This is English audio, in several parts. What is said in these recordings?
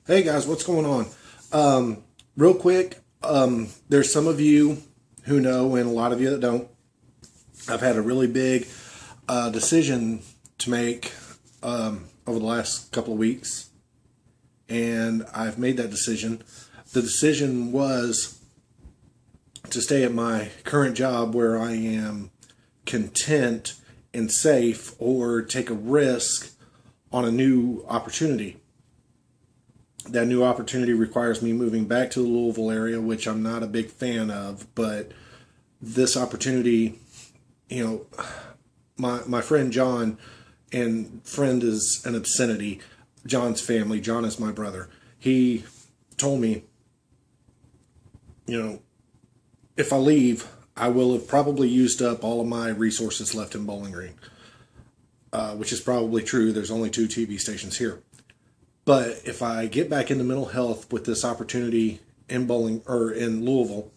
Hey guys, what's going on? Real quick, there's some of you who know, and a lot of you that don't. I've had a really big decision to make over the last couple of weeks, and I've made that decision. The decision was to stay at my current job where I am content and safe, or take a risk on a new opportunity. That new opportunity requires me moving back to the Louisville area, which I'm not a big fan of. But this opportunity, my friend John, and friend is an obscenity. John's family. John is my brother. He told me, if I leave, I will have probably used up all of my resources left in Bowling Green, which is probably true. There's only 2 TV stations here. But if I get back into mental health with this opportunity in Louisville,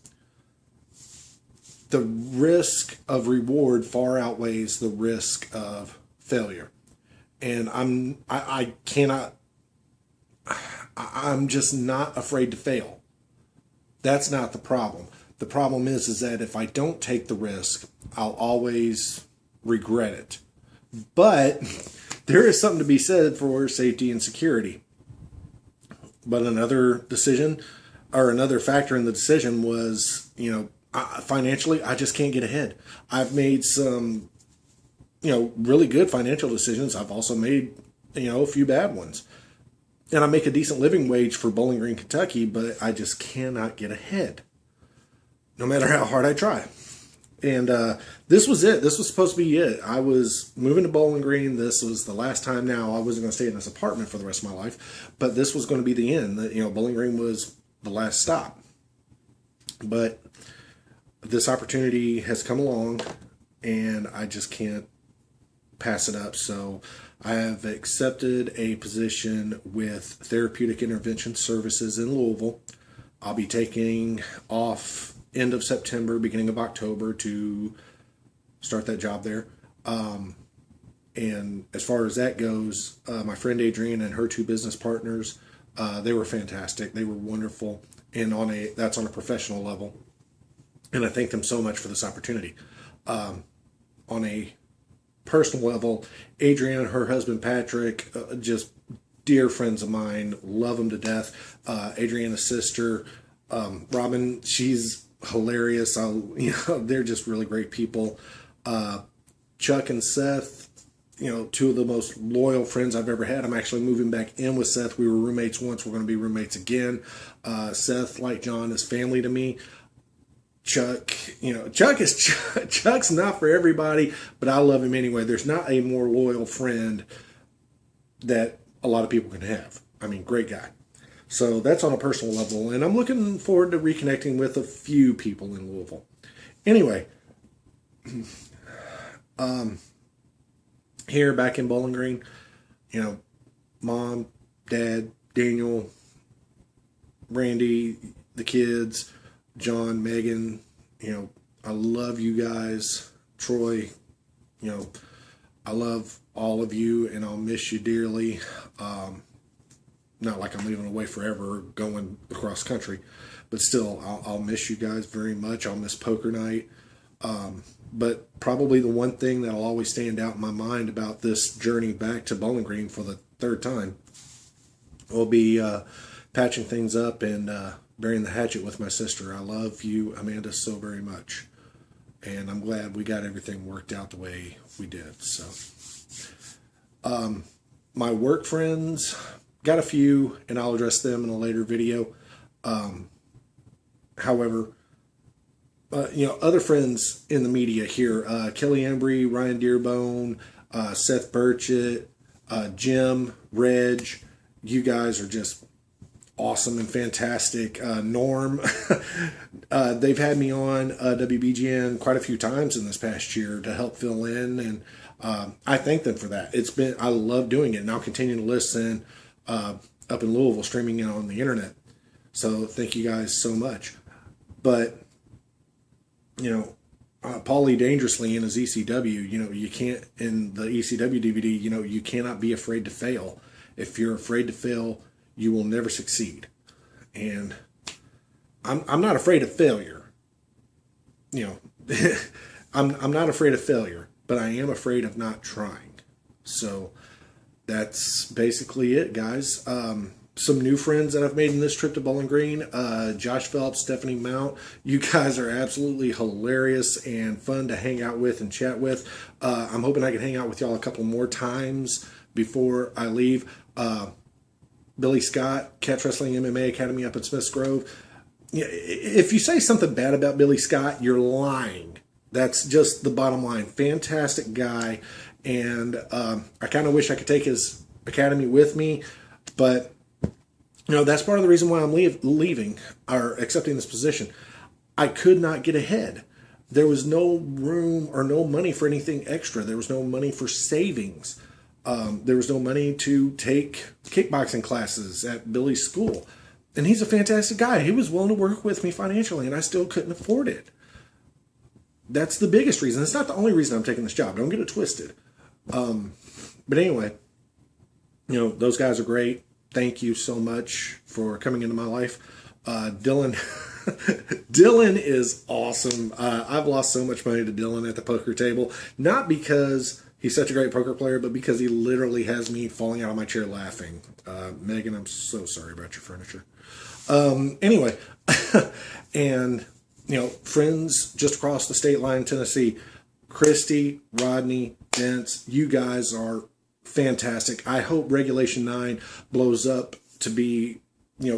the risk of reward far outweighs the risk of failure. And I'm just not afraid to fail. That's not the problem. The problem is that if I don't take the risk, I'll always regret it. But there is something to be said for safety and security. But another decision, or another factor in the decision was, financially, I just can't get ahead. I've made some, really good financial decisions. I've also made, a few bad ones. And I make a decent living wage for Bowling Green, Kentucky, but I just cannot get ahead, no matter how hard I try. And this was it. This was supposed to be it. I was moving to Bowling Green. This was the last time now. I wasn't going to stay in this apartment for the rest of my life, but this was going to be the end. Bowling Green was the last stop. But this opportunity has come along, and I just can't pass it up. So I have accepted a position with Therapeutic Intervention Services in Louisville. I'll be taking off end of September, beginning of October to start that job there. And as far as that goes, my friend Adrienne and her 2 business partners, they were fantastic. They were wonderful, and that's on a professional level. And I thank them so much for this opportunity. On a personal level, Adrienne and her husband Patrick, just dear friends of mine, love them to death. Adrienne's sister, Robin, she's hilarious. They're just really great people. Chuck and Seth, 2 of the most loyal friends I've ever had. I'm actually moving back in with Seth. We were roommates once. We're going to be roommates again. Seth, like John, is family to me. Chuck, Chuck's not for everybody, but I love him anyway. There's not a more loyal friend that a lot of people can have. I mean, great guy. So that's on a personal level, and I'm looking forward to reconnecting with a few people in Louisville. Anyway, here back in Bowling Green, Mom, Dad, Daniel, Randy, the kids, John, Megan, I love you guys. Troy, I love all of you, and I'll miss you dearly. Not like I'm leaving away forever, going across country, but still, I'll miss you guys very much. I'll miss poker night. But probably the one thing that'll always stand out in my mind about this journey back to Bowling Green for the 3rd time will be patching things up and burying the hatchet with my sister. I love you, Amanda, so very much. And I'm glad we got everything worked out the way we did. So, my work friends, got a few, and I'll address them in a later video. However, other friends in the media here, Kelly Embry, Ryan Dearbone, Seth Burchett, Jim, Reg, you guys are just awesome and fantastic. Norm, they've had me on WBGN quite a few times in this past year to help fill in, and I thank them for that. I love doing it, and I'll continue to listen up in Louisville, streaming it on the internet. So thank you guys so much. But Paulie Dangerously in his ECW, you can't, in the ECW DVD, you cannot be afraid to fail. If you're afraid to fail, you will never succeed. And I'm not afraid of failure. You know, I'm not afraid of failure, but I am afraid of not trying. So that's basically it, guys. Some new friends that I've made in this trip to Bowling Green, Josh Phelps, Stephanie Mount. You guys are absolutely hilarious and fun to hang out with and chat with. I'm hoping I can hang out with y'all a couple more times before I leave. Billy Scott, Catch Wrestling MMA Academy up in Smiths Grove. If you say something bad about Billy Scott, you're lying. That's just the bottom line. Fantastic guy. And I kind of wish I could take his academy with me, but that's part of the reason why I'm leaving or accepting this position. I could not get ahead. There was no room or no money for anything extra. There was no money for savings. There was no money to take kickboxing classes at Billy's school. And he's a fantastic guy. He was willing to work with me financially, and I still couldn't afford it. That's the biggest reason. It's not the only reason I'm taking this job. Don't get it twisted. But anyway, those guys are great. Thank you so much for coming into my life. Dylan, Dylan is awesome. I've lost so much money to Dylan at the poker table, not because he's such a great poker player, but because he literally has me falling out of my chair laughing. Megan, I'm so sorry about your furniture. Anyway, and, friends just across the state line, Tennessee, Christy, Rodney, Vince, you guys are fantastic. I hope Regulation 9 blows up to be,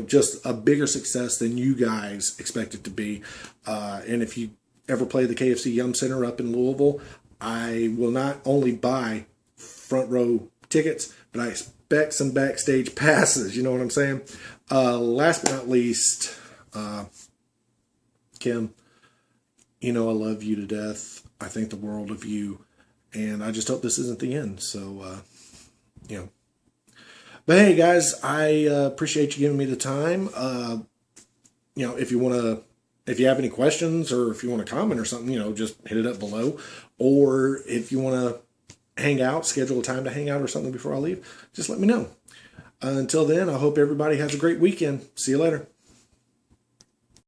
just a bigger success than you guys expect it to be. And if you ever play the KFC Yum Center up in Louisville, I will not only buy front row tickets, but I expect some backstage passes. You know what I'm saying? Last but not least, Kim, I love you to death. I think the world of you. And I just hope this isn't the end. So, But hey, guys, I appreciate you giving me the time. If you have any questions or if you want to comment or something, just hit it up below. Or if you want to hang out, schedule a time to hang out or something before I leave, just let me know. Until then, I hope everybody has a great weekend. See you later.